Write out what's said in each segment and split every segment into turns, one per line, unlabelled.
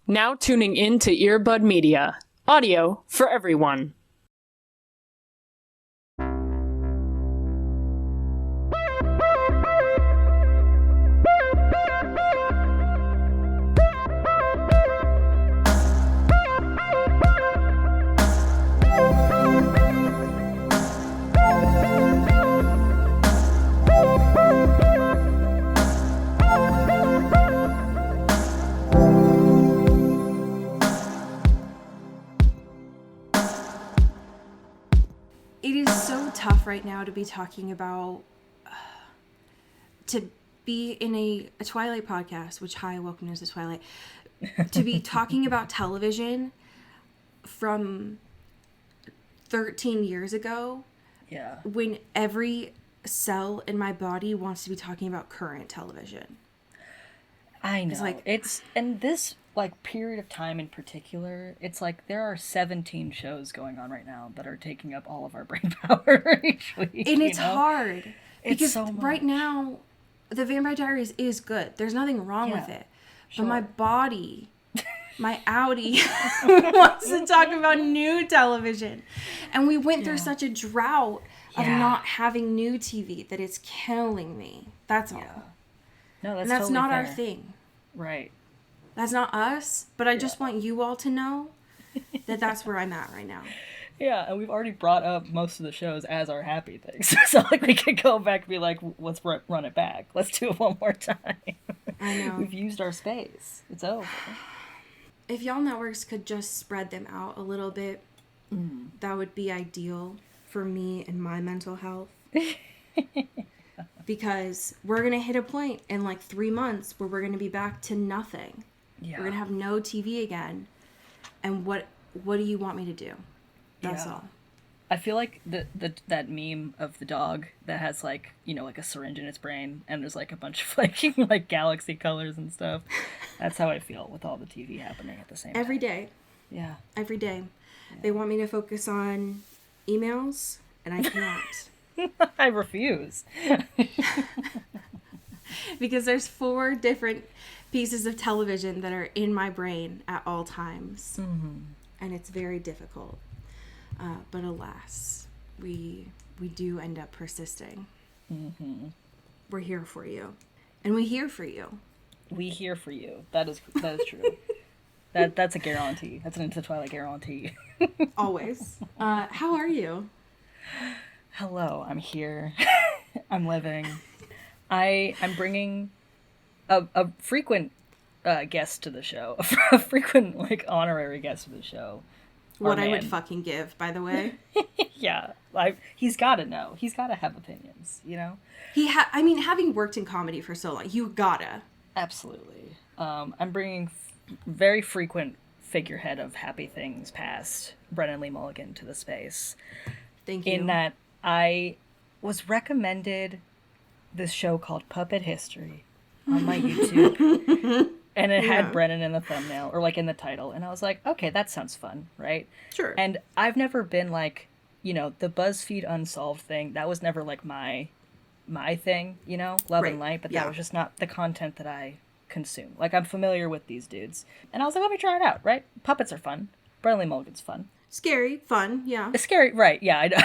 Now tuning in to Earbud Media. Audio for everyone.
It is so tough right now to be talking about, to be in a Twilight podcast, which, hi, welcome to Twilight, to be talking about television from 13 years ago.
Yeah.
When every cell in my body wants to be talking about current television.
I know.
It's like,
and this period of time in particular, it's like there are 17 shows going on right now that are taking up all of our brain power each week.
And it's hard.
It's
because
so much.
Right now, the Vampire Diaries is good. There's nothing wrong with it.
Sure.
But my body, my Audi, wants to talk about new television. And we went through such a drought of not having new TV that it's killing me. That's all.
No, that's
and that's
totally
not
fair.
our thing.
Right.
That's not us, but I just want you all to know that that's where I'm at right now.
Yeah, and we've already brought up most of the shows as our happy things. So, we could go back and be like, let's run it back. Let's do it one more time.
I know.
We've used our space. It's over.
If y'all networks could just spread them out a little bit, that would be ideal for me and my mental health. Because we're going to hit a point in 3 months where we're going to be back to nothing.
Yeah.
We're going to have no TV again. And what do you want me to do? That's all.
I feel like that meme of the dog that has a syringe in its brain and there's a bunch of galaxy colors and stuff. That's how I feel with all the TV happening at the same time.
Every day.
Yeah.
Every day. Yeah. They want me to focus on emails and I cannot.
I refuse.
Because there's 4 different pieces of television that are in my brain at all times. Mm-hmm. And it's very difficult. But alas, we do end up persisting.
Mm-hmm.
We're here for you. And we hear for you.
We hear for you. That is true. That's a guarantee. That's an Into Twilight guarantee.
Always. How are you?
Hello, I'm here. I'm living. I'm bringing a frequent guest to the show. A frequent, honorary guest to the show.
What I would fucking give, by the way.
Yeah. He's got to know. He's got to have opinions, you know?
Having worked in comedy for so long, you gotta.
Absolutely. I'm bringing very frequent figurehead of Happy Things past, Brennan Lee Mulligan, to the space.
Thank you.
In that I was recommended this show called Puppet History on my YouTube. And it had Brennan in the thumbnail, or in the title. And I was like, okay, that sounds fun, right?
Sure.
And I've never been the BuzzFeed Unsolved thing. That was never my thing, love and light. But that was just not the content that I consume. I'm familiar with these dudes. And I was like, let me try it out, right? Puppets are fun. Brennan Lee Mulligan's fun.
Scary, fun, yeah.
It's scary, right, yeah, I know.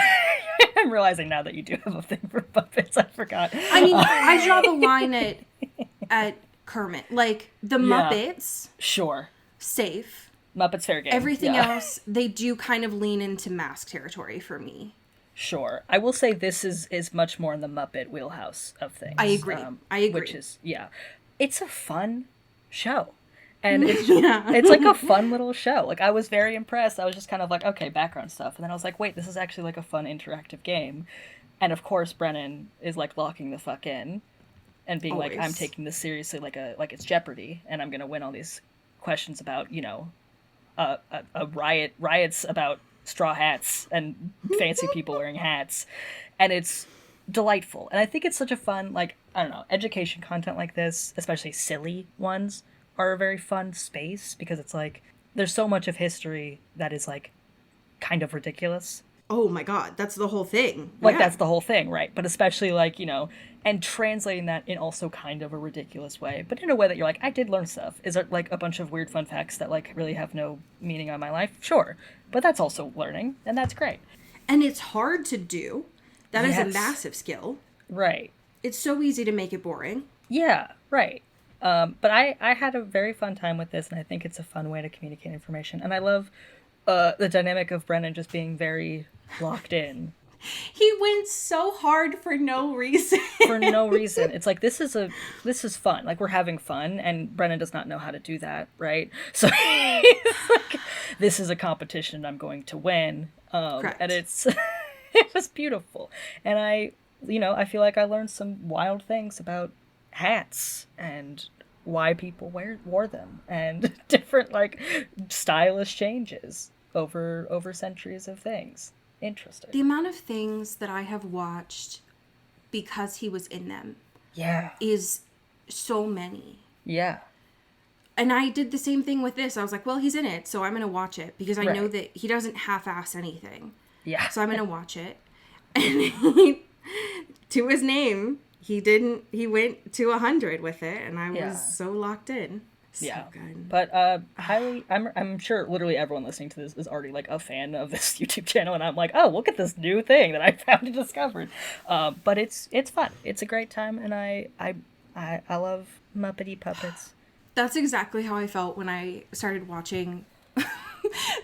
I'm realizing now that you do have a thing for puppets. I forgot.
I draw the line at Kermit. The Muppets.
Sure.
Safe.
Muppets fair game.
Everything else, they do kind of lean into mask territory for me.
Sure. I will say this is much more in the Muppet wheelhouse of things.
I agree.
Which is, it's a fun show. And it's it's a fun little show. I was very impressed. I was just kind of okay, background stuff. And then I was like, wait, this is actually a fun interactive game. And of course, Brennan is locking the fuck in and being
Always.
I'm taking this seriously like it's Jeopardy. And I'm going to win all these questions about, riots about straw hats and fancy people wearing hats. And it's delightful. And I think it's such a fun, education content like this, especially silly ones, are a very fun space because it's there's so much of history that is kind of ridiculous.
Oh my god, that's the whole thing.
That's the whole thing, right? But especially and translating that in also kind of a ridiculous way, but in a way that you're like, I did learn stuff. Is it like a bunch of weird fun facts that like really have no meaning on my life? Sure. But that's also learning, and that's great.
And it's hard to do. That is a
Yes.
massive skill.
Right.
It's so easy to make it boring.
Yeah, right. But I had a very fun time with this, and I think it's a fun way to communicate information. And I love the dynamic of Brennan just being very locked in.
He went so hard for no reason.
For no reason. It's like, this is fun. Like, we're having fun, and Brennan does not know how to do that, right? So he's like, this is a competition I'm going to win.
Correct.
And it was beautiful. And I feel like I learned some wild things about hats and why people wore them, and different like stylish changes over centuries of things. Interesting.
The amount of things that I have watched because he was in them is so many.
Yeah.
And I did the same thing with this. I was like, well, he's in it, so I'm going to watch it because I know that he doesn't half-ass anything.
Yeah.
So I'm going to watch it. And to his name, he went to 100 with it, and I was so locked in. So good.
But I'm sure literally everyone listening to this is already like a fan of this YouTube channel, and I'm like, oh, look at this new thing that I found and discovered. But it's fun. It's a great time, and I love Muppety puppets.
That's exactly how I felt when I started watching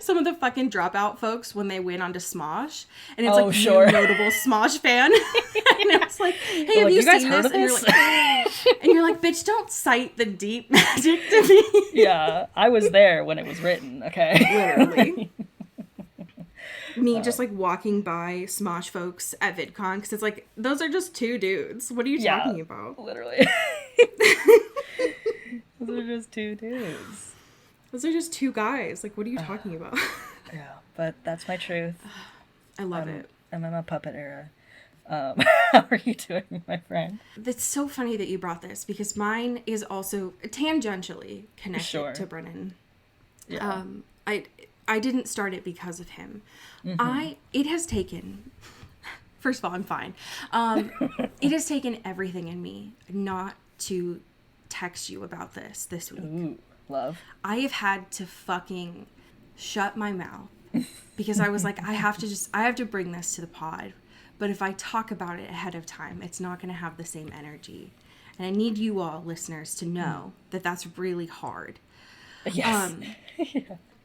some of the fucking Dropout folks when they went on to Smosh. And it's like,
sure.
you notable Smosh fan. And it's like, hey, have
like,
you
guys
seen
heard
this?
of this?
And you're like, bitch, don't cite the deep magic to me.
Yeah, I was there when it was written, okay?
Literally. Me just like walking by Smosh folks at VidCon, because it's like, those are just two dudes. What are you talking about?
Literally. Those are just two dudes.
Those are just two guys. Like, what are you talking about?
Yeah, but that's my truth.
I love it.
I'm in my puppet era. How are you doing, my friend?
It's so funny that you brought this, because mine is also tangentially connected to Brennan.
Yeah.
I didn't start it because of him. It has taken, first of all, I'm fine. It has taken everything in me not to text you about this week.
Ooh, love.
I have had to fucking shut my mouth because I was like, I have to bring this to the pod. But if I talk about it ahead of time, it's not going to have the same energy. And I need you all, listeners, to know that that's really hard.
Yes.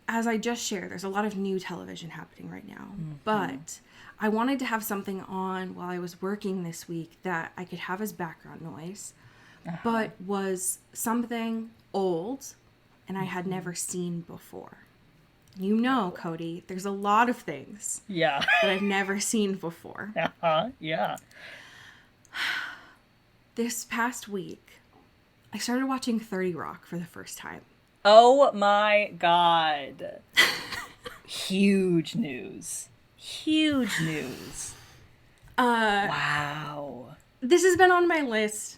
As I just shared, there's a lot of new television happening right now. But I wanted to have something on while I was working this week that I could have as background noise, but was something old and I had never seen before. You know, Cody, there's a lot of things that I've never seen before.
Yeah.
This past week, I started watching 30 Rock for the first time.
Oh my god. Huge news. Wow.
This has been on my list,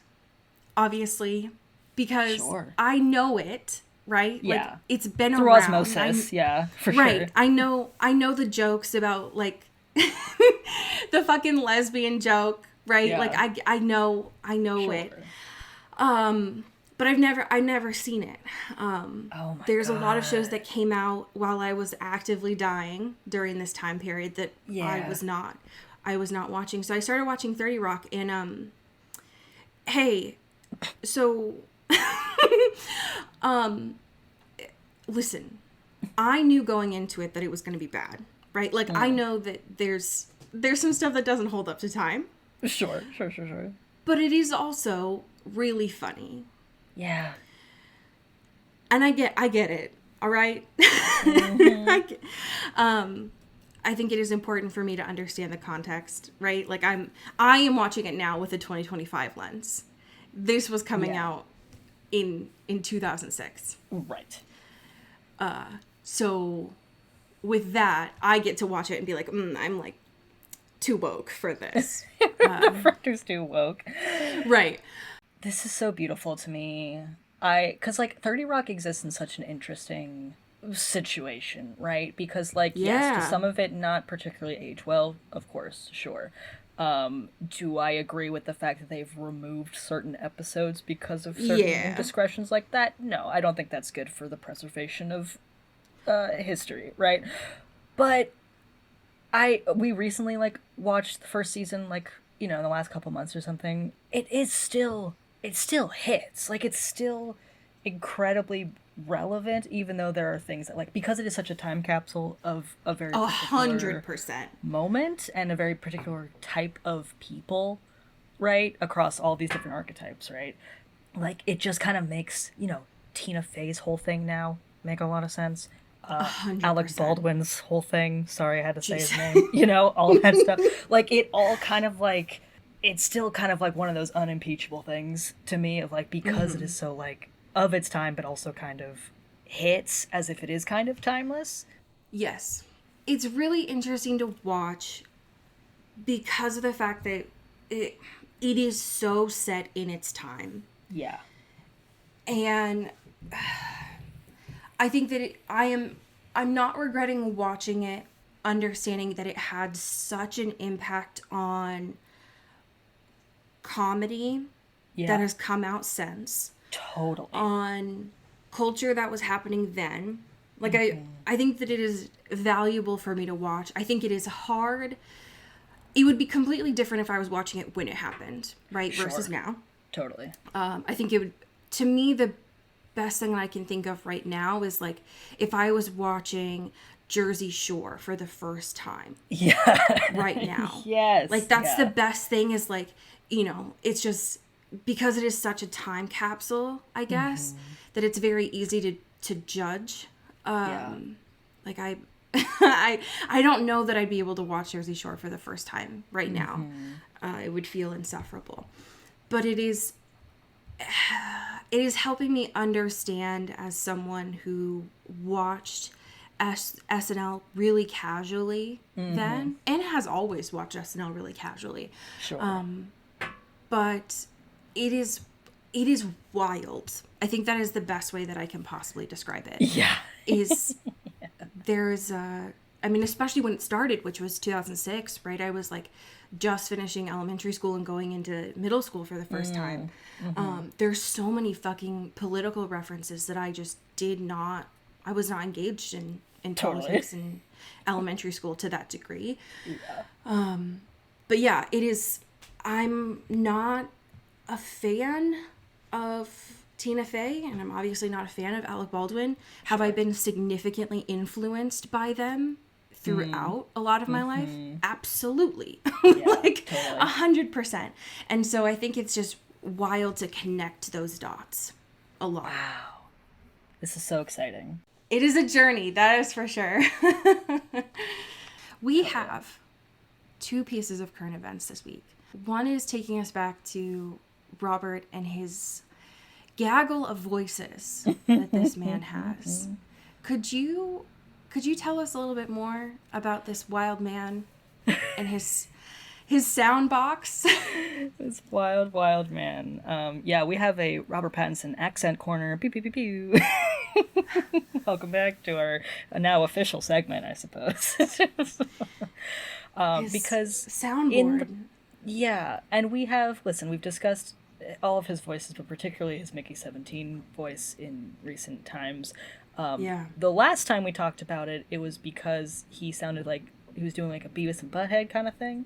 obviously, because I know it, right?
Yeah.
Like, it's been
through
around.
osmosis, for
right.
sure.
I know the jokes about, like, the fucking lesbian joke, right?
Yeah.
Like, I know it. But I've never seen it. There's a lot of shows that came out while I was actively dying during this time period that I was not watching. So I started watching 30 Rock, and hey, so listen, I knew going into it that it was going to be bad, right? Like, I know that there's some stuff that doesn't hold up to time.
Sure.
But it is also really funny.
Yeah.
And I get it. All right. I think it is important for me to understand the context, right? Like, I am watching it now with a 2025 lens. This was coming out in 2006.
Right.
So with that, I get to watch it and be like, I'm like too woke for this.
The Fractor's too woke.
Right.
This is so beautiful to me. Because, like, 30 Rock exists in such an interesting situation, right? Because, like, yes, does some of it not particularly age well? Of course, sure. Do I agree with the fact that they've removed certain episodes because of certain indiscretions like that? No, I don't think that's good for the preservation of history, right? But we recently like watched the first season, like, you know, in the last couple months or something. It still hits. Like, it's still incredibly relevant, even though there are things that, like, because it is such a time capsule of a very
100%
moment and a very particular type of people, right, across all these different archetypes, right? Like, it just kind of makes, you know, Tina Fey's whole thing now make a lot of sense.
100%.
Alec Baldwin's whole thing, sorry I had to say his name, you know, all that stuff. Like, it all kind of like, it's still kind of like one of those unimpeachable things to me of like, because it is so like of its time, but also kind of hits as if it is kind of timeless.
Yes. It's really interesting to watch because of the fact that it is so set in its time.
Yeah.
And I think that I'm not regretting watching it, understanding that it had such an impact on comedy that has come out since.
Totally.
On culture that was happening then. Like, I think that it is valuable for me to watch. I think it is hard. It would be completely different if I was watching it when it happened, right?
Sure.
Versus now.
Totally.
I think it would, to me, the best thing that I can think of right now is like if I was watching Jersey Shore for the first time.
Yeah.
Right now.
Yes.
Like, that's the best thing is like, you know, it's just because it is such a time capsule, I guess, that it's very easy to judge. Like I don't know that I'd be able to watch Jersey Shore for the first time right now. It would feel insufferable. But it is helping me understand as someone who watched SNL really casually then, and has always watched SNL really casually.
Sure.
But it is wild. I think that is the best way that I can possibly describe it.
Yeah.
There's I mean, especially when it started, which was 2006, right? I was like just finishing elementary school and going into middle school for the first time. There's so many fucking political references that I just I was not engaged in politics in elementary school to that degree. Yeah. But yeah, it is, I'm not a fan of Tina Fey, and I'm obviously not a fan of Alec Baldwin. Have I been significantly influenced by them throughout a lot of my life? Absolutely. Like, 100%. And so I think it's just wild to connect those dots a lot.
Wow. This is so exciting.
It is a journey, that is for sure. We have 2 pieces of current events this week. One is taking us back to Robert and his gaggle of voices that this man has. Could you tell us a little bit more about this wild man and his sound box?
This wild man. Yeah, we have a Robert Pattinson accent corner. Pew pew pew pew. Welcome back to our now official segment, I suppose. Because
soundboard.
Yeah, and we've discussed all of his voices, but particularly his Mickey 17 voice in recent times. The last time we talked about it, it was because he sounded like he was doing like a Beavis and Butthead kind of thing.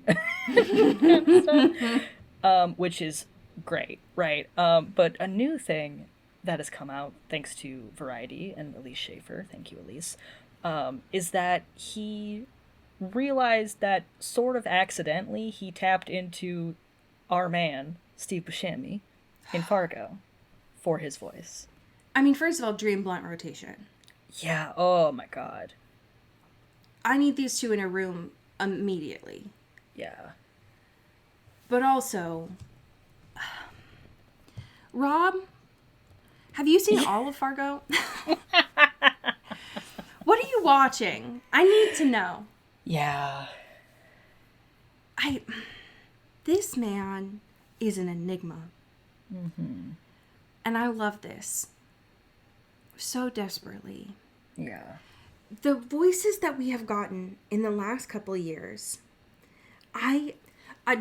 Which is great, right? But a new thing that has come out, thanks to Variety and Elise Schaefer, thank you, Elise, is that he realized that sort of accidentally he tapped into our man, Steve Buscemi, in Fargo for his voice.
I mean, first of all, dream blunt rotation.
Yeah, oh my god.
I need these 2 in a room immediately.
Yeah.
But also, Rob, have you seen all of Fargo? What are you watching? I need to know.
Yeah.
This man is an enigma. And I love this so desperately.
Yeah.
The voices that we have gotten in the last couple of years,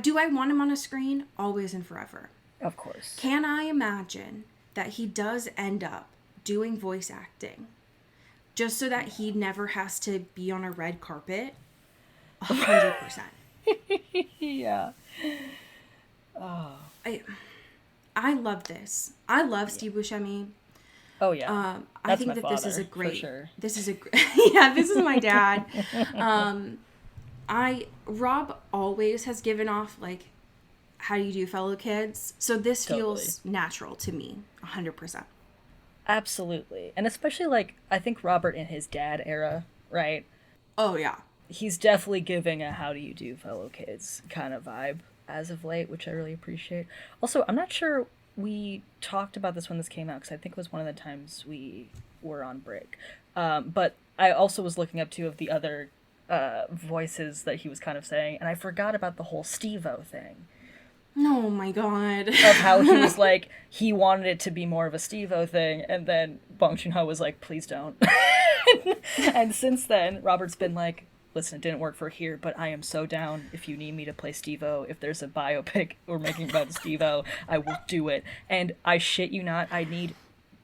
Do I want him on a screen? Always and forever.
Of course.
Can I imagine that he does end up doing voice acting just so that he never has to be on a red carpet? 100%.
Yeah.
I love this. I love Steve Buscemi.
Oh yeah.
I think
my
that
father,
this is a great.
for sure.
This is a yeah. This is my dad. Rob always has given off like, how do you do, fellow kids? So this feels natural to me, 100%.
Absolutely, and especially like I think Robert in his dad era, right?
Oh yeah.
He's definitely giving a how do you do, fellow kids kind of vibe as of late, which I really appreciate. Also, I'm not sure we talked about this when this came out, because I think it was one of the times we were on break. But I also was looking up two of the other voices that he was kind of saying, and I forgot about the whole Steve-O thing.
Oh my god.
Of how he was like, he wanted it to be more of a Steve-O thing, and then Bong Joon-ho was like, please don't. And since then, Robert's been like, listen, it didn't work for here, but I am so down if you need me to play Steve-O. If there's a biopic we're making about Steve-O, I will do it. And I shit you not,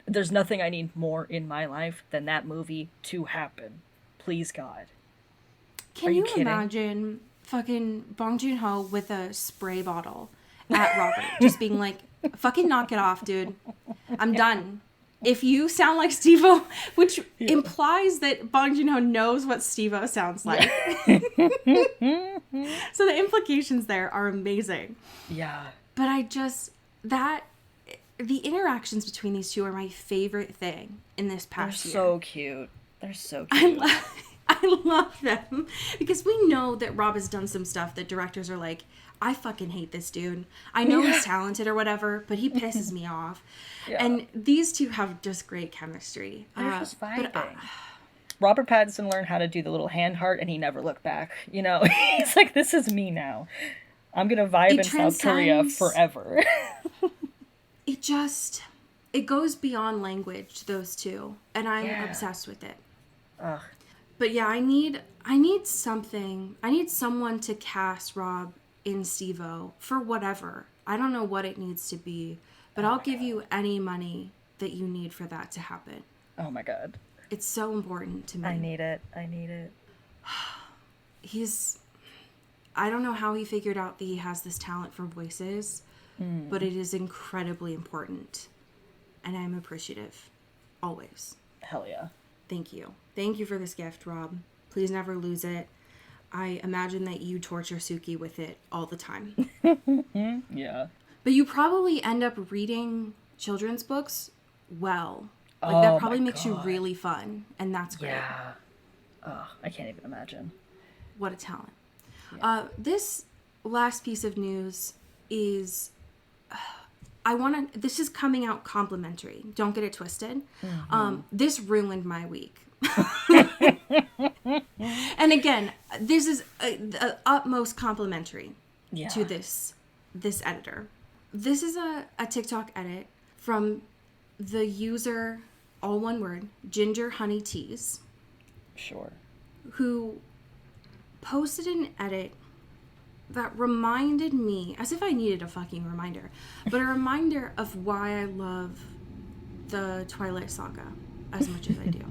there's nothing I need more in my life than that movie to happen. Please, God.
Can you imagine fucking Bong Joon-ho with a spray bottle at Robert? Just being like, fucking knock it off, dude. I'm done. If you sound like Steve-O, which implies that Bong Joon-ho knows what Steve-O sounds like. So the implications there are amazing.
Yeah.
But the interactions between these two are my favorite thing in this past year.
They're so cute. They're so cute.
I love them because we know that Rob has done some stuff that directors are like, I fucking hate this dude. I know he's talented or whatever, but he pisses me off. Yeah. And these two have just great chemistry.
They're just vibing. Robert Pattinson learned how to do the little hand heart, and he never looked back. You know, he's like, this is me now. I'm going to vibe in South Korea forever.
It goes beyond language, those two. And I'm obsessed with it.
Ugh.
But yeah, I need something. I need someone to cast Rob in Steve-O for whatever. I don't know what it needs to be, but I'll give you any money that you need for that to happen.
Oh my God.
It's so important to me.
I need it.
I don't know how he figured out that he has this talent for voices, but it is incredibly important. And I'm appreciative. Always.
Hell yeah.
Thank you. Thank you for this gift, Rob. Please never lose it. I imagine that you torture Suki with it all the time.
Yeah.
But you probably end up reading children's books well. Like, that probably makes you really fun. And that's great.
Yeah. Oh, I can't even imagine.
What a talent. Yeah. This last piece of news is... this is coming out complimentary. Don't get it twisted. Mm-hmm. This ruined my week. And again, this is the utmost complimentary to this editor. This is a TikTok edit from the user, all one word, Ginger Honey Teas.
Sure.
Who posted an edit that reminded me, as if I needed a fucking reminder, but a reminder of why I love the Twilight saga as much as I do.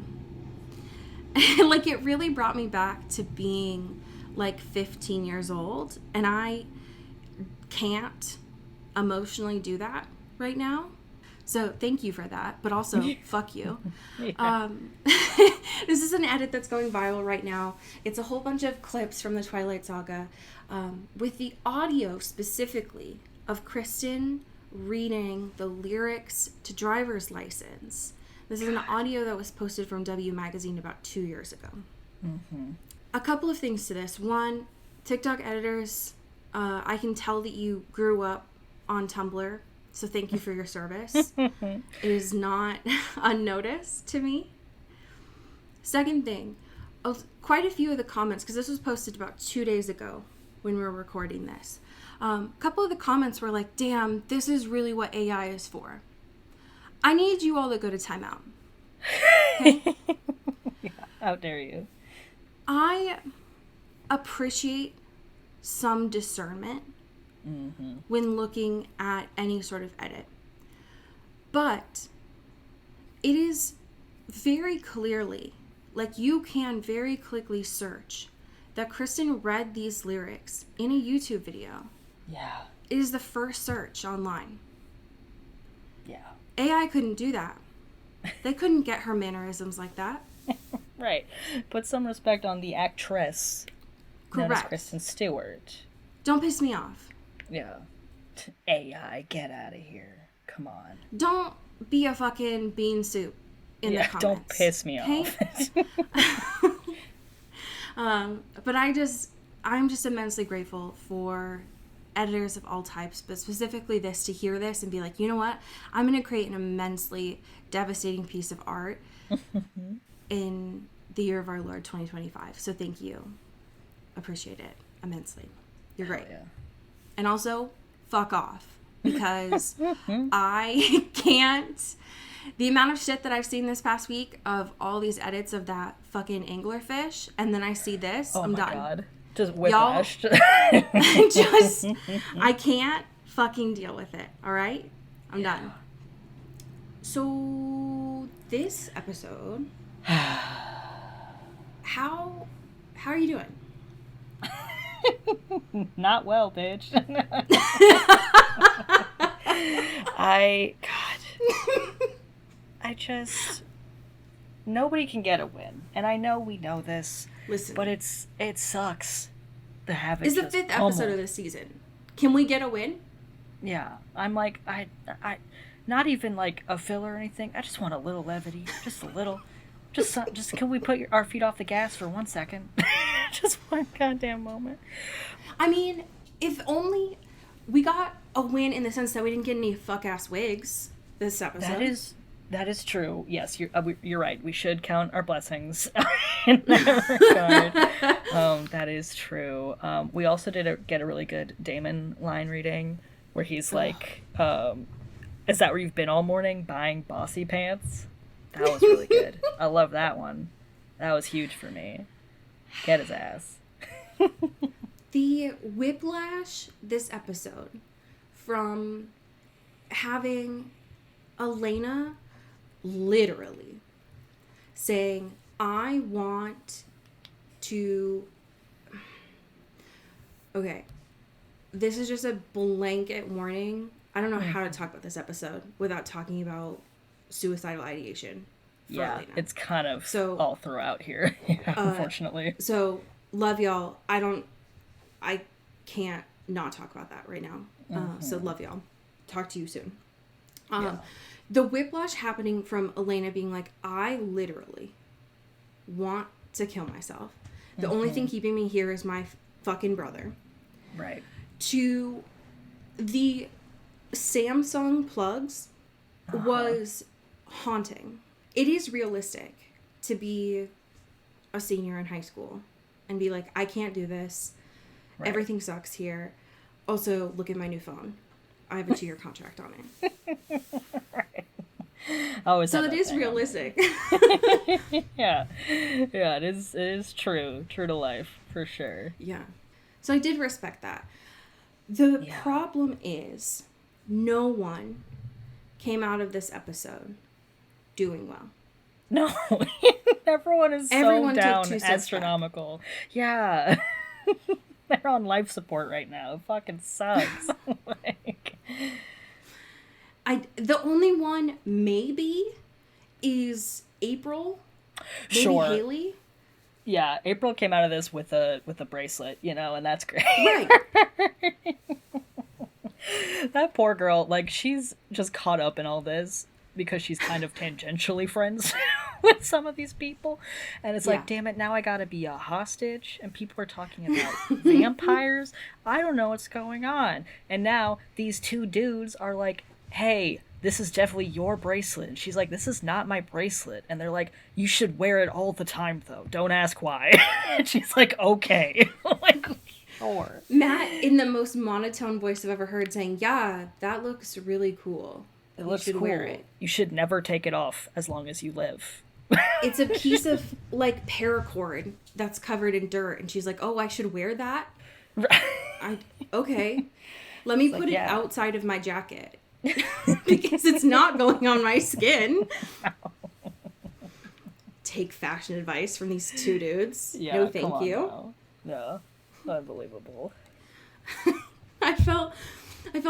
Like, it really brought me back to being like 15 years old, and I can't emotionally do that right now. So thank you for that, but also fuck you. Yeah. This is an edit that's going viral right now. It's a whole bunch of clips from the Twilight saga, with the audio specifically of Kristen reading the lyrics to Driver's License. This is an audio that was posted from W Magazine about 2 years ago. Mm-hmm. A couple of things to this. One, TikTok editors, I can tell that you grew up on Tumblr, so thank you for your service. It is not unnoticed to me. Second thing, quite a few of the comments, because this was posted about 2 days ago when we were recording this. A couple of the comments were like, damn, this is really what AI is for. I need you all to go to timeout. Okay?
Yeah, how dare you?
I appreciate some discernment when looking at any sort of edit. But it is very clearly, like you can very quickly search that Kristen read these lyrics in a YouTube video.
Yeah.
It is the first search online.
Yeah.
AI couldn't do that. They couldn't get her mannerisms like that.
Right. Put some respect on the actress. Known as
Correct.
Kristen Stewart.
Don't piss me off.
Yeah. AI, get out of here. Come on.
Don't be a fucking bean soup in the comments.
Don't piss me off.
But I'm just immensely grateful for editors of all types, but specifically this, to hear this and be like, you know what? I'm going to create an immensely devastating piece of art in the year of our Lord 2025. So thank you. Appreciate it immensely. You're great.
Yeah.
And also, fuck off. Because I can't. The amount of shit that I've seen this past week of all these edits of that fucking anglerfish, and then I see this, I'm done. Oh my god.
Just whiplash.
I can't fucking deal with it, alright? I'm done. So, this episode, how are you doing?
Not well, bitch. Nobody can get a win. And I know we know this.
Listen.
But it sucks to have it.
It's the 5th episode of the season. Can we get a win?
Yeah. I'm like, I not even like a filler or anything. I just want a little levity. Just a little. Just can we put our feet off the gas for 1 second? Just one goddamn moment.
I mean, if only we got a win in the sense that we didn't get any fuck-ass wigs this episode.
That is true. Yes, you're right. We should count our blessings in that regard. That is true. We also did get a really good Damon line reading where he's like, is that where you've been all morning, buying bossy pants? That was really good. I love that one. That was huge for me. Get his ass.
The whiplash this episode from having Elena literally saying, I want to... Okay. This is just a blanket warning. I don't know how to talk about this episode without talking about suicidal ideation.
Yeah,
Elena.
it's kind of all throughout here, unfortunately.
So, love y'all. I can't not talk about that right now. So, love y'all. Talk to you soon. The whiplash happening from Elena being like, I literally want to kill myself. The only thing keeping me here is my fucking brother.
Right.
To the Samsung plugs was haunting. It is realistic to be a senior in high school and be like, I can't do this. Right. Everything sucks here. Also, look at my new phone. I have a 2-year contract on it.
Right.
So it is realistic.
Yeah, it is true to life for sure.
Yeah, so I did respect that. The problem is no one came out of this episode doing well.
No, everyone is so down, astronomical. Yeah. They're on life support right now. It fucking sucks.
The only one maybe is April. Maybe
sure.
Haley.
Yeah, April came out of this with a bracelet, and that's great.
Right.
That poor girl, like, she's just caught up in all this because she's kind of tangentially friends with some of these people. And it's like, damn it, now I gotta be a hostage. And people are talking about vampires. I don't know what's going on. And now these two dudes are like, hey, this is definitely your bracelet. And she's like, this is not my bracelet. And they're like, you should wear it all the time, though. Don't ask why. And she's like, okay. Like, sure.
Matt, in the most monotone voice I've ever heard, saying, yeah, that looks really cool.
It looks cool. Wear it. You should never take it off as long as you live.
It's a piece of, like, paracord that's covered in dirt. And she's like, oh, I should wear that? Okay. Let me put it outside of my jacket. Because it's not going on my skin. Take fashion advice from these two dudes.
Yeah,
no, thank you.
Now. Yeah, unbelievable.
I felt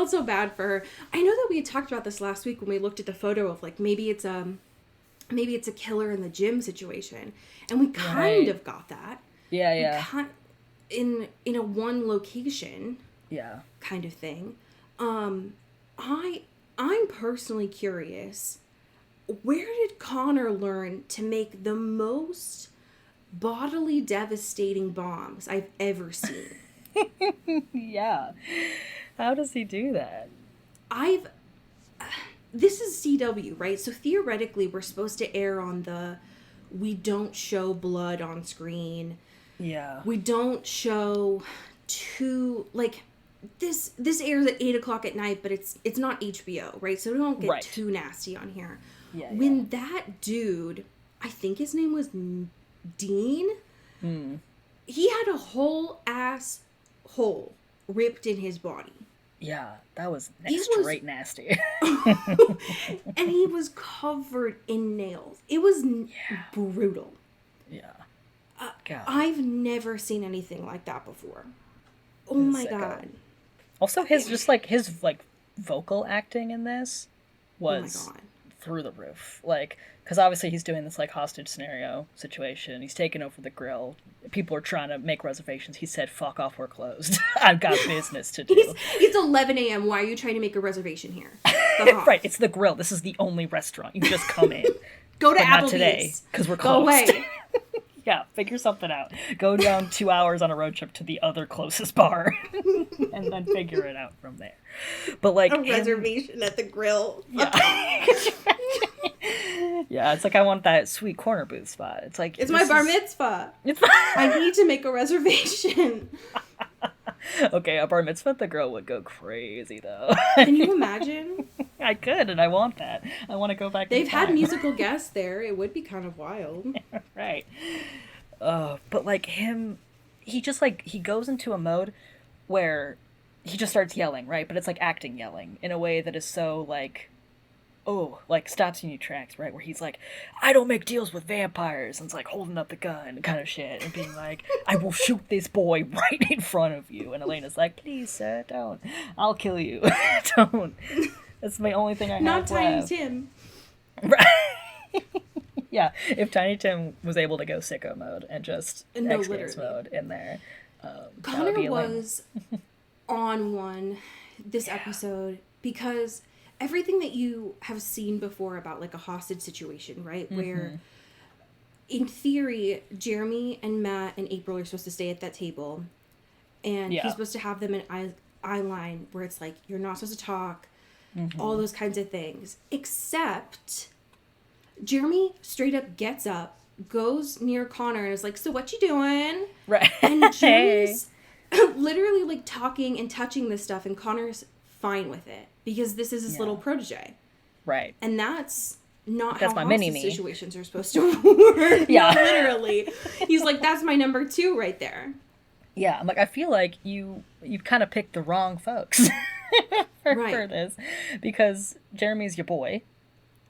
so bad for her. I know that we had talked about this last week when we looked at the photo of like maybe it's a killer in the gym situation, and we kind of got that.
Yeah.
In a one location.
Yeah.
Kind of thing. I'm personally curious. Where did Connor learn to make the most bodily devastating bombs I've ever seen?
Yeah. How does he do that?
This is CW, right? So theoretically, we're supposed to err on we don't show blood on screen.
Yeah.
We don't show this airs at 8:00 at night, but it's not HBO, right? So we don't get too nasty on here.
Yeah.
When that dude, I think his name was Dean, he had a whole ass hole ripped in his body.
Yeah, that was straight nasty.
And he was covered in nails. It was brutal.
Yeah.
I've never seen anything like that before. Oh my God.
Also, his vocal acting in this was through the roof. Like, because obviously he's doing this like hostage scenario situation. He's taking over the grill. People are trying to make reservations. He said, "Fuck off, we're closed. I've got business to do."
It's 11 a.m. Why are you trying to make a reservation here?
Right, it's the grill. This is the only restaurant. You just come in.
Go to Applebee's.
Not today, because we're closed.
Go away.
Yeah, figure something out. Go down 2 hours on a road trip to the other closest bar, and then figure it out from there. But like
a reservation at the grill.
Yeah. Yeah, it's like I want that sweet corner booth spot. It's like
it's my bar mitzvah. I need to make a reservation.
Okay, a bar mitzvah, the girl would go crazy though.
Can you imagine?
I could, and I want that. I want to go back.
They've had musical guests there. It would be kind of wild.
Right. But like him, he just like he goes into a mode where he just starts yelling, right? But it's like acting yelling in a way that is so like, like stops in your tracks, right? Where he's like, "I don't make deals with vampires," and it's like holding up the gun kind of shit and being like, "I will shoot this boy right in front of you." And Elena's like, "Please, sir, don't. I'll kill you. Don't." That's my only thing I have
Not Tiny
left.
Tim.
Right. Yeah, if Tiny Tim was able to go sicko mode and just X-Games mode in there,
Connor was on one this episode because everything that you have seen before about like a hostage situation, right? Mm-hmm. Where in theory, Jeremy and Matt and April are supposed to stay at that table, and he's supposed to have them in eye line where it's like, you're not supposed to talk, all those kinds of things, except Jeremy straight up gets up, goes near Connor, and is like, "So what you doing?"
Right.
And Jeremy's literally like talking and touching this stuff, and Connor's fine with it because this is his little protege.
Right.
And that's not
how
hostage situations are supposed to work.
Yeah.
No, literally. He's like, "That's my number 2 right there."
Yeah, I'm like, I feel like you've kind of picked the wrong folks for this, because Jeremy's your boy,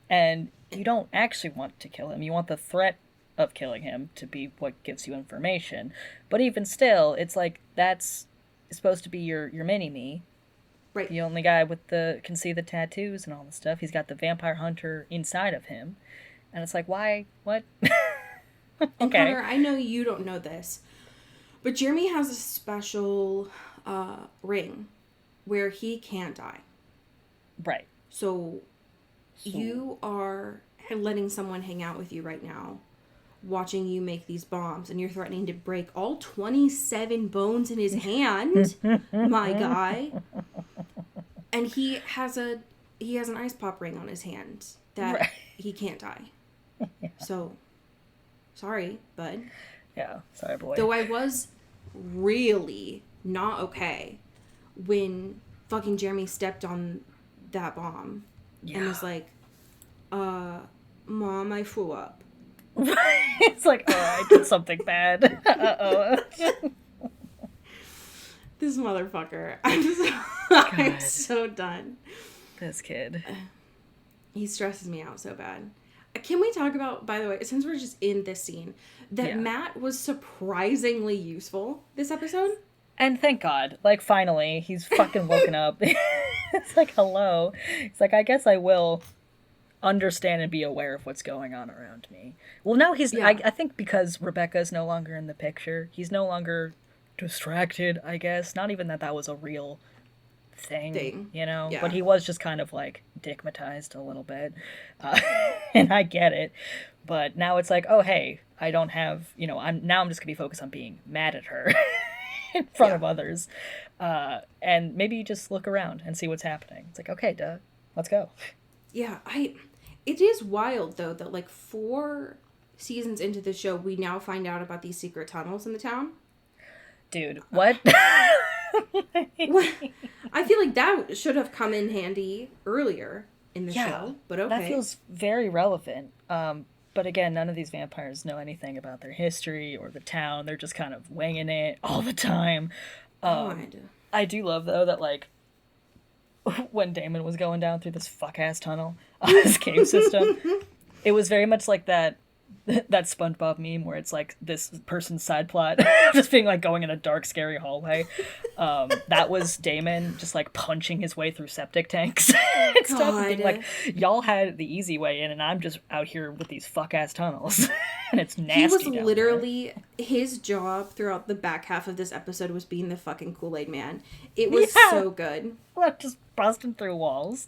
and you don't actually want to kill him. You want the threat of killing him to be what gives you information. But even still, it's like that's supposed to be your mini-me.
Right.
The only guy can see the tattoos and all the stuff. He's got the vampire hunter inside of him. And it's like, why? What?
Okay.
And
Connor, I know you don't know this, but Jeremy has a special ring where he can't die.
Right.
So you are letting someone hang out with you right now, watching you make these bombs, and you're threatening to break all 27 bones in his hand, my guy. And he has an ice pop ring on his hand that he can't die. Yeah. So, sorry, bud.
Yeah, sorry, boy.
Though I was really not okay when fucking Jeremy stepped on that bomb and was like, Mom, I flew up. It's
like, I did something bad. Uh-oh.
This motherfucker. I'm so done.
This kid.
He stresses me out so bad. Can we talk about, by the way, since we're just in this scene, that Matt was surprisingly useful this episode?
And thank God. Like, finally, he's fucking woken up. It's like, hello. It's like, I guess I will understand and be aware of what's going on around me. Well, now he's...
Yeah.
I think because Rebecca's no longer in the picture, he's no longer distracted, I guess. Not even that was a real thing. You know?
Yeah.
But he was just kind of, like, dickmatized a little bit. And I get it. But now it's like, oh, hey, I don't have... You know, I'm just gonna be focused on being mad at her in front of others. And maybe just look around and see what's happening. It's like, okay, duh, let's go.
Yeah, it is wild, though, that, like, 4 seasons into the show, we now find out about these secret tunnels in the town.
Dude, what?
I feel like that should have come in handy earlier in the show, but okay.
That feels very relevant. But again, none of these vampires know anything about their history or the town. They're just kind of winging it all the time. I do love, though, that, like, when Damon was going down through this fuck-ass tunnel, this cave system, it was very much like that SpongeBob meme where it's, like, this person's side plot just being, like, going in a dark, scary hallway. That was Damon just, like, punching his way through septic tanks and stuff. And being like, y'all had the easy way in, and I'm just out here with these fuck-ass tunnels. And it's nasty. He was
literally, his job throughout the back half of this episode was being the fucking Kool-Aid man. It was so good.
Like, just busting through walls,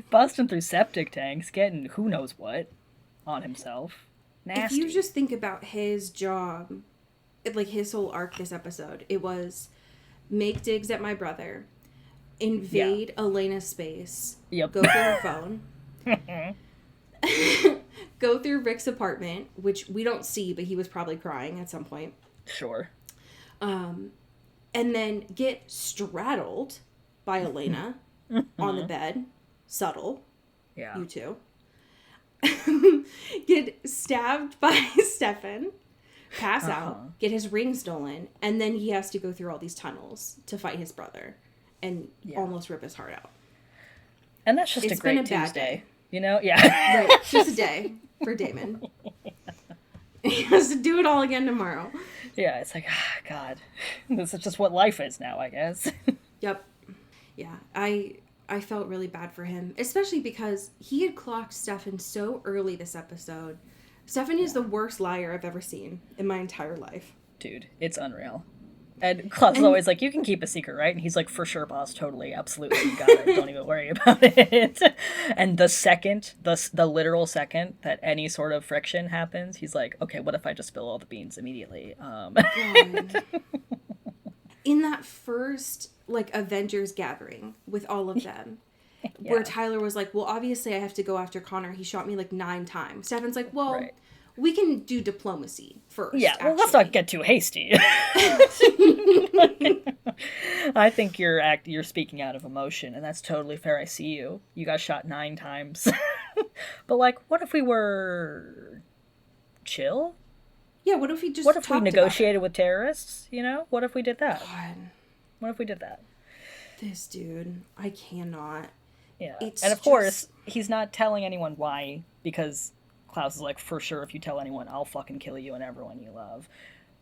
busting through septic tanks, getting who knows what on himself. Nasty.
If you just think about his job, like his whole arc this episode, it was make digs at my brother, invade Elena's space, go through her phone, go through Rick's apartment, which we don't see, but he was probably crying at some point.
Sure.
And then get straddled by Elena on the bed. Subtle.
Yeah.
You too. Get stabbed by Stefan, pass out, get his ring stolen, and then he has to go through all these tunnels to fight his brother and almost rip his heart out.
And that's just a great Tuesday. You know? Yeah.
Right. Just a day for Damon. He has to do it all again tomorrow.
Yeah, it's like, God, this is just what life is now, I guess.
Yep. Yeah, I felt really bad for him, especially because he had clocked Stefan so early this episode. Stefan is the worst liar I've ever seen in my entire life.
Dude, it's unreal. And Klaus is always like, you can keep a secret, right? And he's like, for sure, boss, totally, absolutely, you got it. Don't even worry about it. And the second, the literal second that any sort of friction happens, he's like, okay, what if I just spill all the beans immediately?
God. In that first, like, Avengers gathering with all of them, where Tyler was like, well, obviously I have to go after Connor. He shot me, like, 9 times. Stefan's like, well, we can do diplomacy first.
Yeah, well, let's not get too hasty. I think you're speaking out of emotion, and that's totally fair. I see you. You got shot 9 times. But, like, what if we were chill?
Yeah, what if we just
What if we negotiated with terrorists, you know? What if we did that?
God.
What if we did that?
This dude, I cannot.
Yeah. And of course, he's not telling anyone why, because Klaus is like, for sure, if you tell anyone, I'll fucking kill you and everyone you love.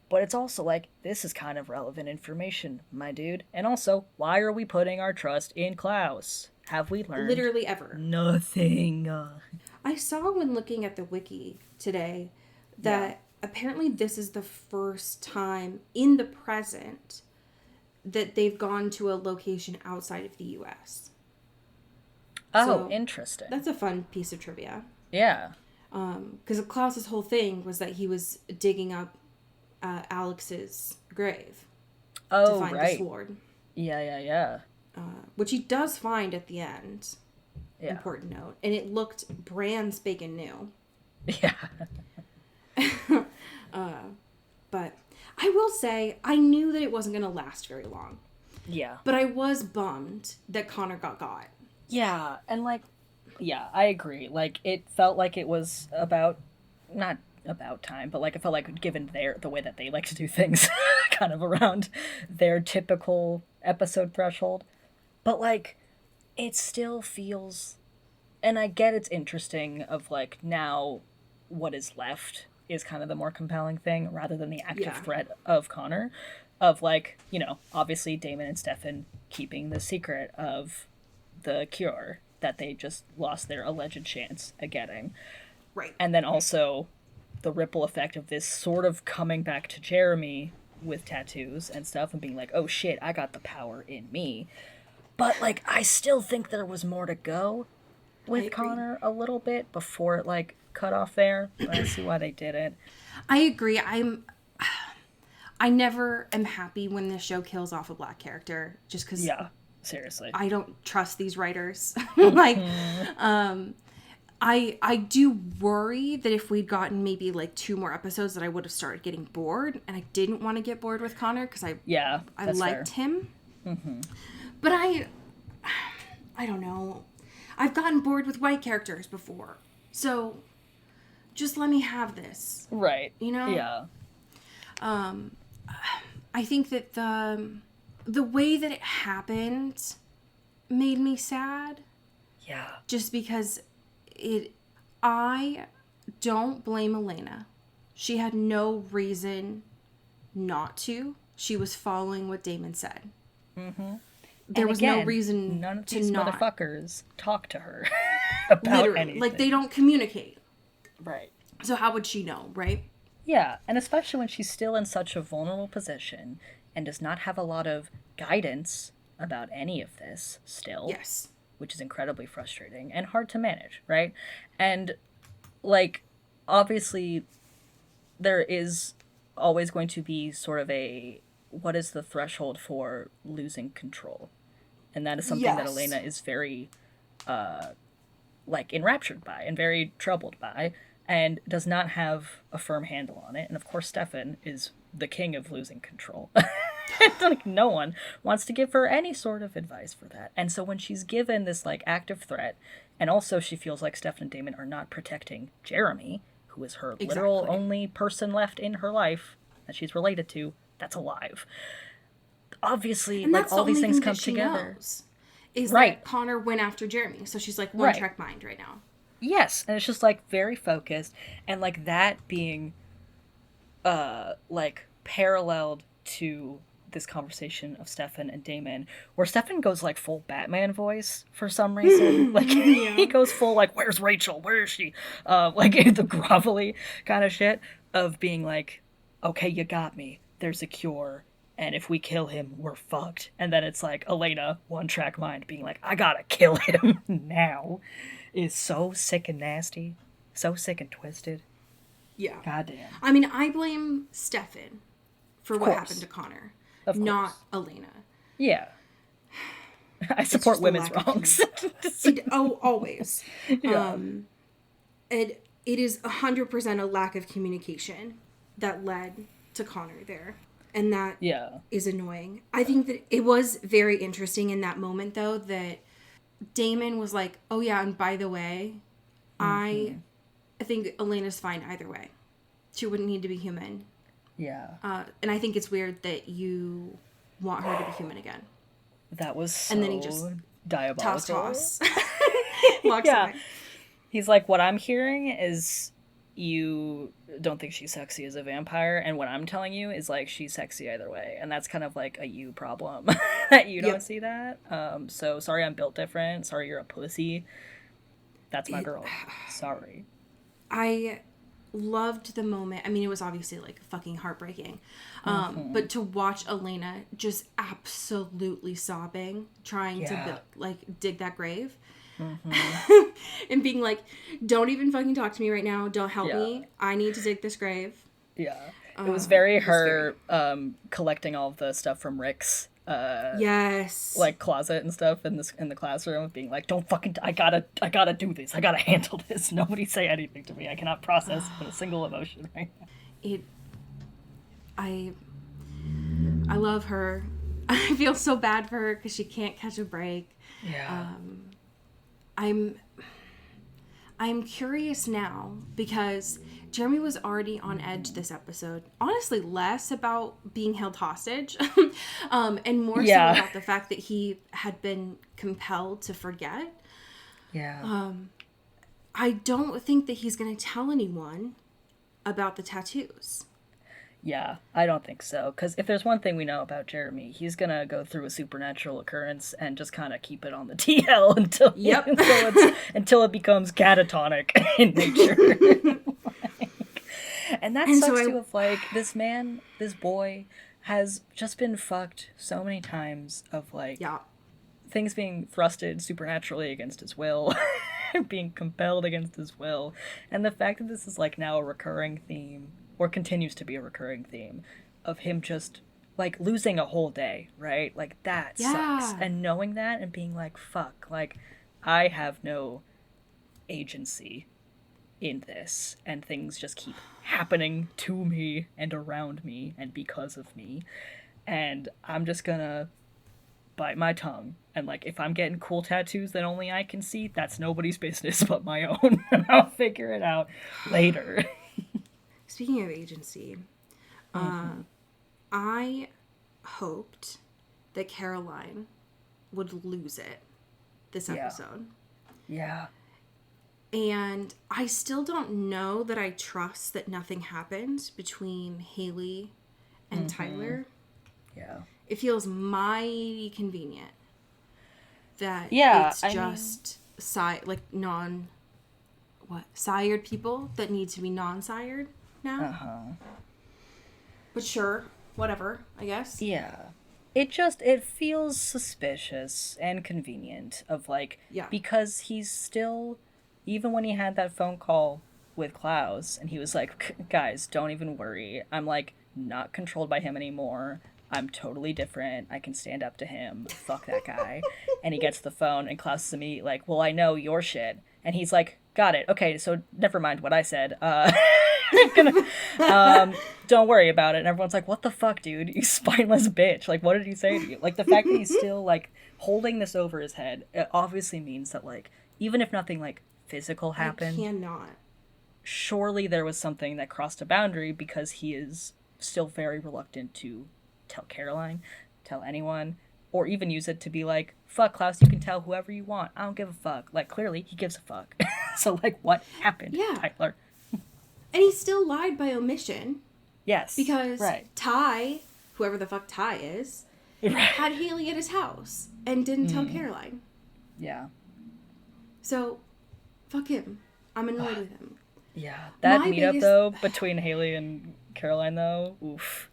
But it's also like, this is kind of relevant information, my dude. And also, why are we putting our trust in Klaus? Have we learned?
Literally ever.
Nothing.
I saw when looking at the wiki today that apparently this is the first time in the present that they've gone to a location outside of the U.S.
Oh,
so
interesting.
That's a fun piece of trivia.
Yeah.
Because Klaus's whole thing was that he was digging up Alex's grave to find the sword.
Yeah.
Which he does find at the end.
Yeah.
Important note. And it looked brand spanking new.
Yeah.
But I will say, I knew that it wasn't going to last very long.
Yeah.
But I was bummed that Connor got.
Yeah, and like, yeah, I agree. Like, it felt like it was not about time, but like, it felt like given the way that they like to do things, kind of around their typical episode threshold. But, like, it still feels... And I get it's interesting of, like, now what is left is kind of the more compelling thing, rather than the active threat of Connor. Of, like, you know, obviously Damon and Stefan keeping the secret of the cure that they just lost their alleged chance at getting.
Right.
And then also the ripple effect of this sort of coming back to Jeremy with tattoos and stuff and being like, oh shit, I got the power in me. But, like, I still think there was more to go with Connor a little bit before it, like, cut off there. But I see why they did it.
I agree. I never am happy when the show kills off a black character, just because
seriously,
I don't trust these writers. Like, I do worry that if we'd gotten maybe like 2 more episodes that I would have started getting bored, and I didn't want to get bored with Connor because I liked him. But I don't know. I've gotten bored with white characters before, so just let me have this.
Right.
You know?
Yeah.
I think that the way that it happened made me sad.
Yeah.
Just because I don't blame Elena. She had no reason not to. She was following what Damon said. Mm-hmm. There was no reason
none of
to
these
not.
Motherfuckers talk to her about anything.
Like, they don't communicate.
Right.
So how would she know, right?
Yeah, and especially when she's still in such a vulnerable position and does not have a lot of guidance about any of this still.
Yes.
Which is incredibly frustrating and hard to manage, right? And, like, obviously, there is always going to be sort of a, what is the threshold for losing control? And that is something that Elena is very, like, enraptured by and very troubled by, and does not have a firm handle on it. And, of course, Stefan is the king of losing control. Like, no one wants to give her any sort of advice for that. And so when she's given this, like, active threat, and also she feels like Stefan and Damon are not protecting Jeremy, who is her literal only person left in her life that she's related to, that's alive. Obviously,
and
like, all these things come together.
Is that Connor went after Jeremy, so she's, like, one-track mind right now.
Yes, and it's just, like, very focused, and, like, that being, like, paralleled to this conversation of Stefan and Damon, where Stefan goes, like, full Batman voice for some reason. Like, he goes full, like, where's Rachel? Where is she? Like, the grovelly kind of shit of being like, okay, you got me. There's a cure, and if we kill him, we're fucked. And then it's, like, Elena, one-track mind, being like, I gotta kill him now, is so sick and nasty. So sick and twisted.
Yeah.
Goddamn.
I mean, I blame Stefan for what happened to Connor. Not Elena.
Yeah. I support women's wrongs.
Always.
Yeah.
It is 100% a lack of communication that led to Connor there. And that is annoying. I think that it was very interesting in that moment, though, that Damon was like, oh yeah, and by the way, I think Elena's fine either way. She wouldn't need to be human.
Yeah.
And I think it's weird that you want her to be human again.
That was so
and then he just
diabolical.
Toss. Walks away.
He's like, what I'm hearing is you don't think she's sexy as a vampire, and what I'm telling you is, like, she's sexy either way. And that's kind of like a you problem. That you don't see that. So sorry I'm built different. Sorry you're a pussy. That's my girl. Sorry.
I loved the moment. I mean, it was obviously, like, fucking heartbreaking. But to watch Elena just absolutely sobbing, trying to, like, dig that grave. And being like, don't even fucking talk to me right now. Don't help me. I need to dig this grave.
Yeah. It was very her collecting all of the stuff from Rick's like closet and stuff in the classroom, being like, don't fucking I gotta do this. I gotta handle this. Nobody say anything to me. I cannot process a single emotion right now.
I love her. I feel so bad for I'm I'm curious now because Jeremy was already on edge this episode. Honestly, less about being held hostage and more so about the fact that he had been compelled to forget.
Yeah.
I don't think that he's going to tell anyone about the tattoos.
Yeah, I don't think so. Because if there's one thing we know about Jeremy, he's going to go through a supernatural occurrence and just kind of keep it on the TL until it becomes catatonic in nature. And that sucks too of like, this boy has just been fucked so many times of like things being thrusted supernaturally against his will, being compelled against his will. And the fact that this is like now a recurring theme, or continues to be a recurring theme, of him just like losing a whole day, right? Like that sucks. And knowing that and being like, fuck, like I have no agency in this, and things just keep happening to me and around me and because of me, and I'm just gonna bite my tongue. And like, if I'm getting cool tattoos that only I can see, that's nobody's business but my own. And I'll figure it out later.
Speaking of agency, I hoped that Caroline would lose it this episode.
Yeah.
And I still don't know that I trust that nothing happened between Haley and Tyler.
Yeah.
It feels mighty convenient that it's just sired people that need to be non-sired now. But sure, whatever, I guess.
Yeah. It feels suspicious and convenient of like, because he's still, even when he had that phone call with Klaus and he was like, guys, don't even worry. I'm like not controlled by him anymore. I'm totally different. I can stand up to him. Fuck that guy. And he gets the phone and Klaus is immediately like, well, I know your shit. And he's like, got it. Okay, so never mind what I said. Don't worry about it. And everyone's like, what the fuck, dude? You spineless bitch. Like, what did he say to you? Like, the fact that he's still, like, holding this over his head, it obviously means that, like, even if nothing, like, physical happened,
I cannot.
Surely there was something that crossed a boundary, because he is still very reluctant to tell Caroline, tell anyone, or even use it to be like, fuck, Klaus, you can tell whoever you want. I don't give a fuck. Like, clearly, he gives a fuck. So, like, what happened, Tyler?
And he still lied by omission.
Yes.
Because Ty, whoever the fuck Ty is, had Haley at his house and didn't tell Caroline.
Yeah.
So, fuck him. I'm annoyed with him.
Yeah. That meetup, though, between Haley and Caroline, though, oof.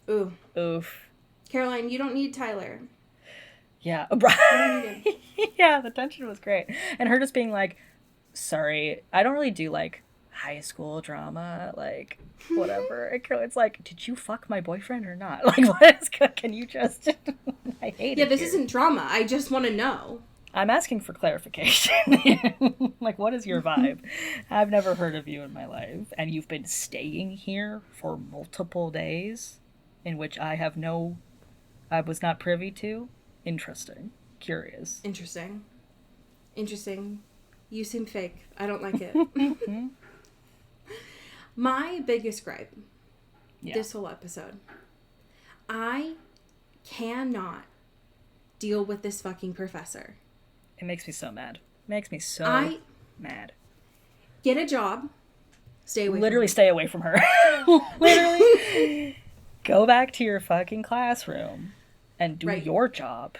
Oof.
Caroline, you don't need Tyler.
Yeah. Yeah, the tension was great. And her just being like, sorry, I don't really do, like, high school drama, like, whatever. It's like, did you fuck my boyfriend or not? Like, what is, can you just, I hate it.
Yeah, this isn't drama. I just want to know.
I'm asking for clarification. Like, what is your vibe? I've never heard of you in my life, and you've been staying here for multiple days, in which I was not privy to. Interesting. Curious.
Interesting. You seem fake. I don't like it. My biggest gripe this whole episode, I cannot deal with this fucking professor.
It makes me so mad. Mad.
Get a job. Stay away
Literally stay away from her. Literally. Go back to your fucking classroom and do your job.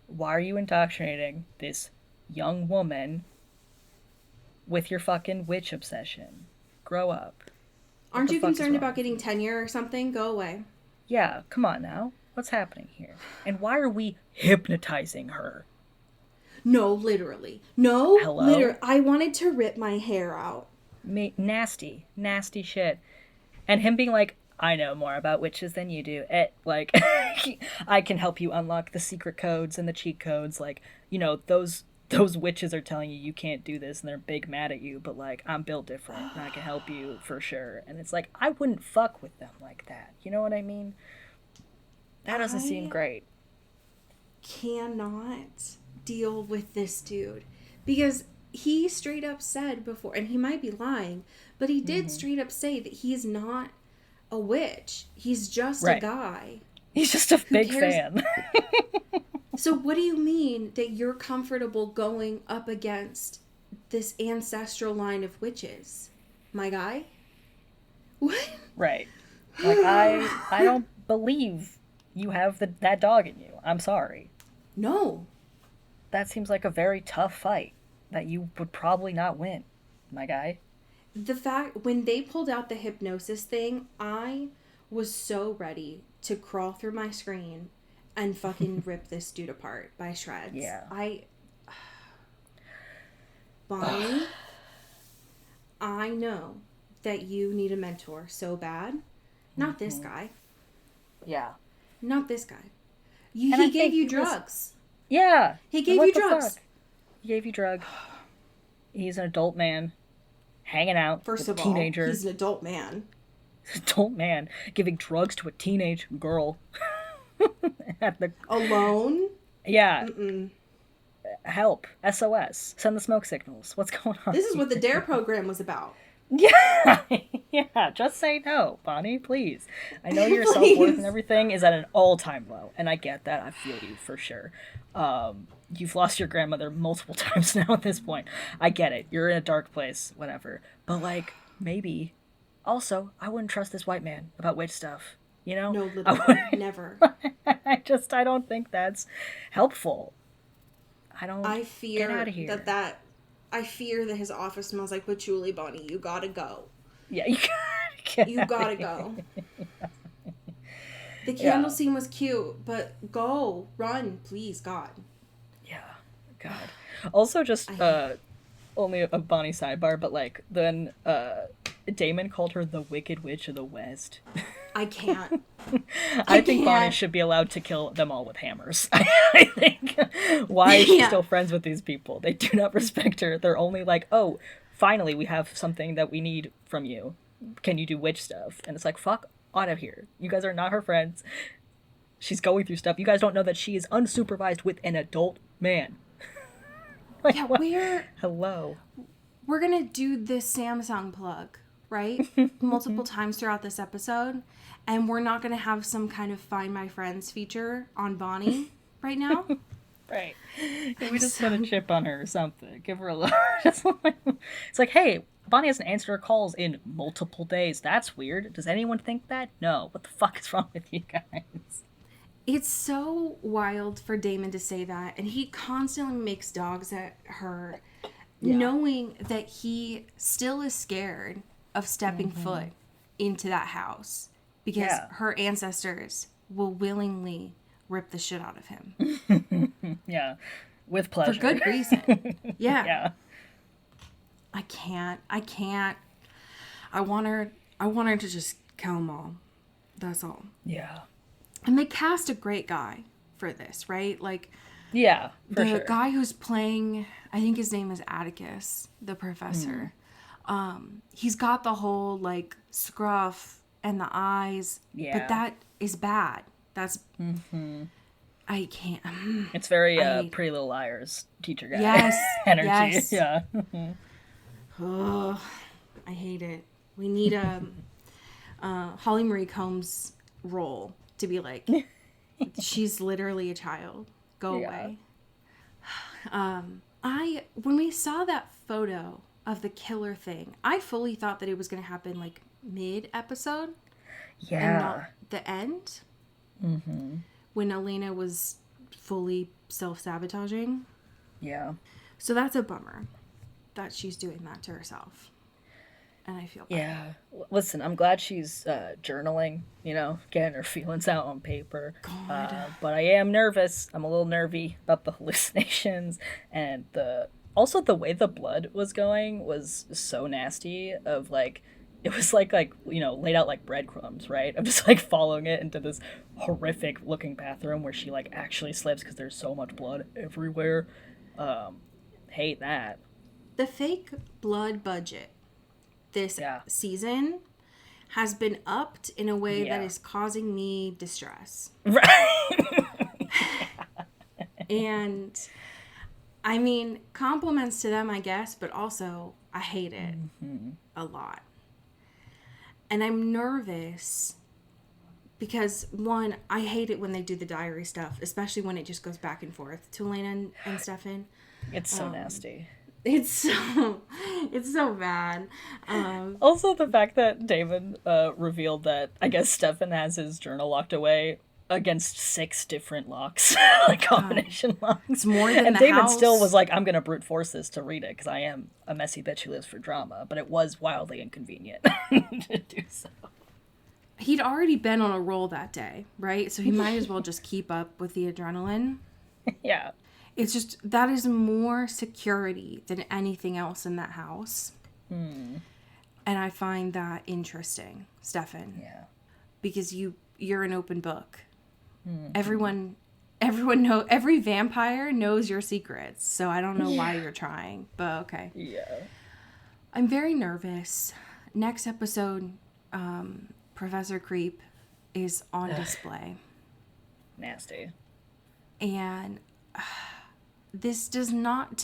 Why are you indoctrinating this young woman with your fucking witch obsession? Grow up.
Aren't you concerned about getting tenure or something? Go away.
Yeah, come on now. What's happening here? And why are we hypnotizing her?
No, literally. No,
hello?
Literally. I wanted to rip my hair out.
Nasty shit. And him being like, I know more about witches than you do. Like, I can help you unlock the secret codes and the cheat codes. Like, you know, those witches are telling you can't do this and they're big mad at you, but like, I'm built different and I can help you for sure. And it's like, I wouldn't fuck with them like that. You know what I mean? That doesn't seem great.
Cannot deal with this dude. Because he straight up said before, and he might be lying, but he did straight up say that he's not a witch. He's just a guy.
He's just a big fan.
So what do you mean that you're comfortable going up against this ancestral line of witches, my guy? What?
Right. Like, I don't believe you have that dog in you. I'm sorry.
No.
That seems like a very tough fight that you would probably not win, my guy.
The fact, when they pulled out the hypnosis thing, I was so ready to crawl through my screen and fucking rip this dude apart by shreds.
Yeah.
Bonnie, I know that you need a mentor so bad. Not this guy.
Yeah.
Not this guy. He gave you drugs.
Yeah.
He gave you drugs.
He gave you drugs. He's an adult man hanging out
First
with
of all,
teenagers.
he's an adult man.
Adult man giving drugs to a teenage girl.
Alone?
Yeah.
Mm-mm.
Help. SOS. Send the smoke signals. What's going on?
This is what the DARE program was about.
Yeah. Yeah. Just say no, Bonnie, please. I know your self-worth and everything is at an all-time low, and I get that. I feel you for sure. You've lost your grandmother multiple times now at this point. I get it. You're in a dark place, whatever. But, like, maybe. Also, I wouldn't trust this white man about witch stuff. You know?
No, literally. Never.
I don't think that's helpful.
I fear
get out of here.
I fear that his office smells like patchouli. Bonnie, you gotta go.
Yeah, you gotta
go. The candle scene was cute, but go, run, please, God.
Yeah, God. Also, just only a Bonnie sidebar, but like then Damon called her the Wicked Witch of the West.
I can't.
I think Bonnie should be allowed to kill them all with hammers. I think. Why is she still friends with these people? They do not respect her. They're only like, oh, finally we have something that we need from you. Can you do witch stuff? And it's like, fuck out of here. You guys are not her friends. She's going through stuff. You guys don't know that she is unsupervised with an adult man. Like,
yeah,
what?
Hello. We're gonna do this Samsung plug, right? Multiple times throughout this episode. And we're not going to have some kind of Find My Friends feature on Bonnie right now.
Right. We just put a chip on her or something. Give her a look. It's like, hey, Bonnie hasn't answered her calls in multiple days. That's weird. Does anyone think that? No. What the fuck is wrong with you guys?
It's so wild for Damon to say that. And he constantly makes dogs at her, knowing that he still is scared of stepping foot into that house. Because her ancestors will willingly rip the shit out of him.
Yeah. With pleasure.
For good reason. Yeah.
Yeah.
I can't. I want her to just kill them all. That's all.
Yeah.
And they cast a great guy for this, right? Like,
yeah, for
the guy who's playing, I think his name is Atticus, the professor. He's got the whole, like, scruff and the eyes. Yeah. But that is bad. That's... I can't...
It's very Pretty Little Liars teacher guy.
Yes.
Energy.
Yes.
Yeah.
Oh, I hate it. We need a Holly Marie Combs role to be like, she's literally a child. Go away. When we saw that photo of the killer thing, I fully thought that it was going to happen like mid-episode.
Yeah.
And not the end. When Elena was fully self-sabotaging. Yeah. So that's a bummer that she's doing that to herself. And I feel bad.
Yeah. Listen, I'm glad she's journaling, getting her feelings out on paper.
God.
But I am nervous. I'm a little nervy about the hallucinations. And also the way the blood was going was so nasty of like, it was like laid out like breadcrumbs, right? I'm just like following it into this horrific looking bathroom where she like actually slips because there's so much blood everywhere. Hate that.
The fake blood budget this season has been upped in a way that is causing me distress.
Right.
And I mean, compliments to them, I guess, but also I hate it a lot. And I'm nervous because, one, I hate it when they do the diary stuff, especially when it just goes back and forth to Elena and Stefan.
It's so nasty.
It's so bad.
Also, the fact that Damon revealed that, I guess, Stefan has his journal locked away against 6 different locks, like combination locks.
It's more than
and
the
Damon
house.
still was like, I'm going to brute force this to read it because I am a messy bitch who lives for drama, but it was wildly inconvenient to do so.
He'd already been on a roll that day, right? So he might as well just keep up with the adrenaline.
Yeah.
It's just, that is more security than anything else in that house. And I find that interesting, Stefan.
Yeah.
Because you're an open book. Every vampire knows your secrets, so I don't know why you're trying, but okay.
Yeah.
I'm very nervous. Next episode, Professor Creep is on display.
Nasty.
And this does not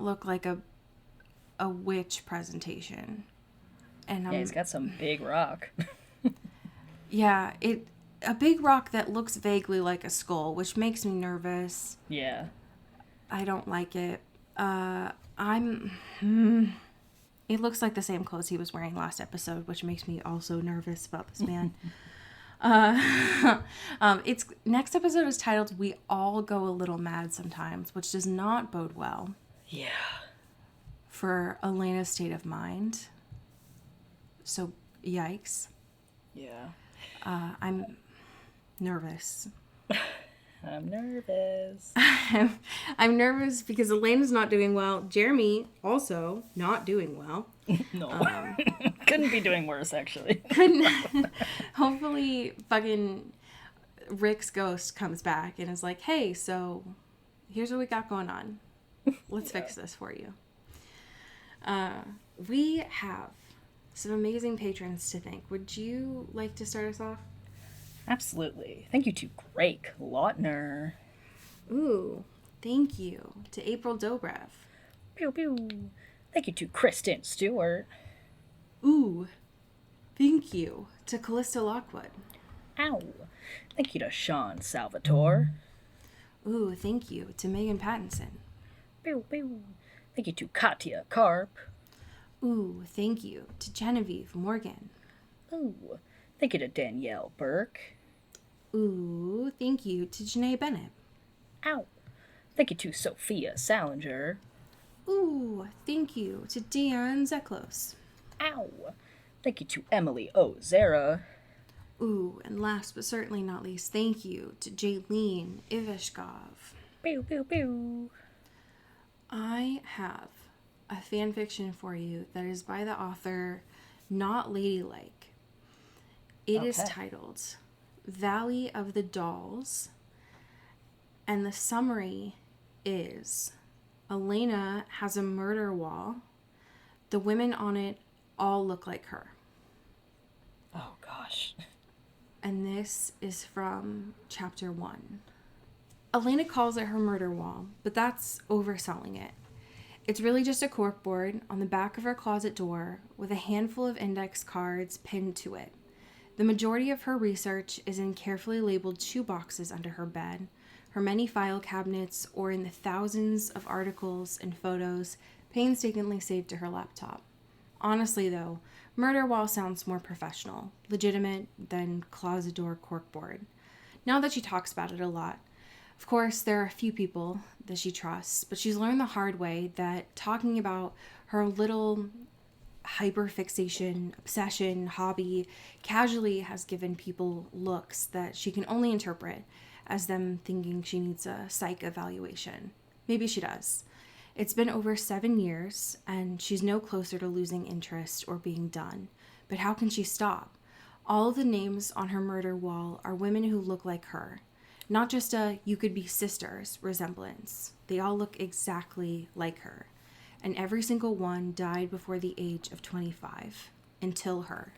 look like a witch presentation. And
Yeah, he's got some big rock.
Yeah, a big rock that looks vaguely like a skull, which makes me nervous.
Yeah.
I don't like it. It looks like the same clothes he was wearing last episode, which makes me also nervous about this man. Its next episode is titled "We All Go a Little Mad Sometimes," which does not bode well.
Yeah.
For Elena's state of mind. So, yikes.
Yeah.
I'm nervous.
I'm nervous.
I'm nervous because Elena's not doing well. Jeremy also not doing well.
No. Couldn't be doing worse, actually.
Hopefully fucking Rick's ghost comes back and is like, hey, so here's what we got going on. Let's fix this for you. We have some amazing patrons to thank. Would you like to start us off?
Absolutely. Thank you to Greg Lautner.
Ooh, thank you to April Dobrev.
Pew pew. Thank you to Kristen Stewart.
Ooh, thank you to Callista Lockwood.
Ow. Thank you to Sean Salvatore.
Ooh, thank you to Megan Pattinson.
Pew pew. Thank you to Katya Karp.
Ooh, thank you to Genevieve Morgan.
Ooh. Thank you to Danielle Burke.
Ooh, thank you to Janae Bennett.
Ow. Thank you to Sophia Salinger.
Ooh, thank you to Dion Zeklos.
Ow. Thank you to Emily O'Zara.
Ooh, and last but certainly not least, thank you to Jaylene Ivashkov.
Pew pew pew.
I have a fan fiction for you that is by the author Not Ladylike. It is titled Valley of the Dolls, and the summary is Elena has a murder wall. The women on it all look like her.
Oh, gosh.
And this is from chapter 1. Elena calls it her murder wall, but that's overselling it. It's really just a corkboard on the back of her closet door with a handful of index cards pinned to it. The majority of her research is in carefully labeled shoeboxes under her bed, her many file cabinets, or in the thousands of articles and photos painstakingly saved to her laptop. Honestly, though, murder wall sounds more professional, legitimate than closet door corkboard. Now that she talks about it a lot, of course, there are a few people that she trusts, but she's learned the hard way that talking about her little hyperfixation, obsession, hobby casually has given people looks that she can only interpret as them thinking she needs a psych evaluation. Maybe she does. It's been over 7 years, and she's no closer to losing interest or being done. But how can she stop? All of the names on her murder wall are women who look like her. Not just a "you could be sisters" resemblance. They all look exactly like her. And every single one died before the age of 25. Until her.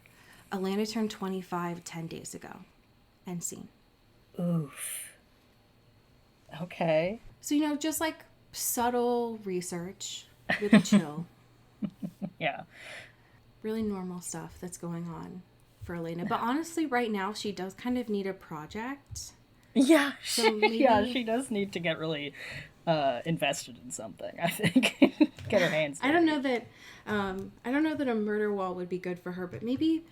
Alana turned 25 10 days ago. End scene.
Oof. Okay.
So, just like subtle research, really chill.
Yeah.
Really normal stuff that's going on for Elena. But honestly, right now, she does kind of need a project.
Yeah.
So maybe...
Yeah, she does need to get really invested in something, I think. Get her hands dirty.
I don't know that a murder wall would be good for her, but maybe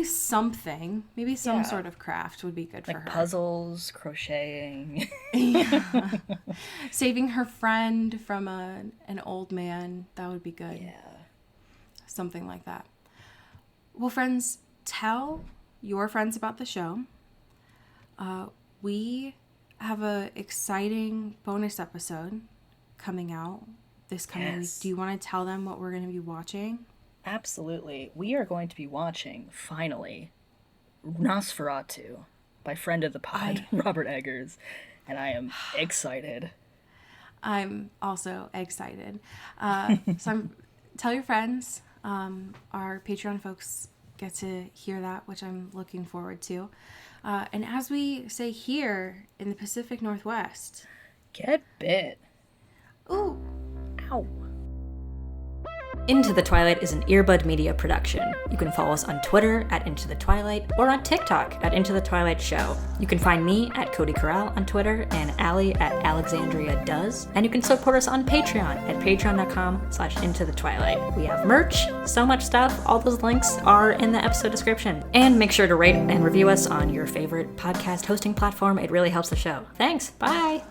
something, maybe some sort of craft would be good for her.
Puzzles, crocheting.
Yeah. Saving her friend from an old man, that would be good.
Yeah.
Something like that. Well, friends, tell your friends about the show. We have a exciting bonus episode coming out this coming week. Do you want to tell them what we're going to be watching?
Absolutely. We are going to be watching, finally, Nosferatu by friend of the pod, Robert Eggers. And I am excited.
I'm also excited. Tell your friends. Our Patreon folks get to hear that, which I'm looking forward to. And as we say here in the Pacific Northwest,
get bit.
Ooh.
Ow.
Into the Twilight is an Earbud Media production. You can follow us on Twitter at Into the Twilight or on TikTok at Into the Twilight Show. You can find me at Cody Corral on Twitter and Allie at Alexandria Does. And you can support us on Patreon at patreon.com/Into the Twilight. We have merch, so much stuff. All those links are in the episode description. And make sure to rate and review us on your favorite podcast hosting platform. It really helps the show. Thanks. Bye.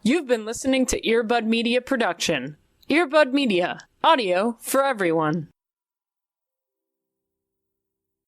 You've been listening to Earbud Media Production. Earbud Media, audio for everyone.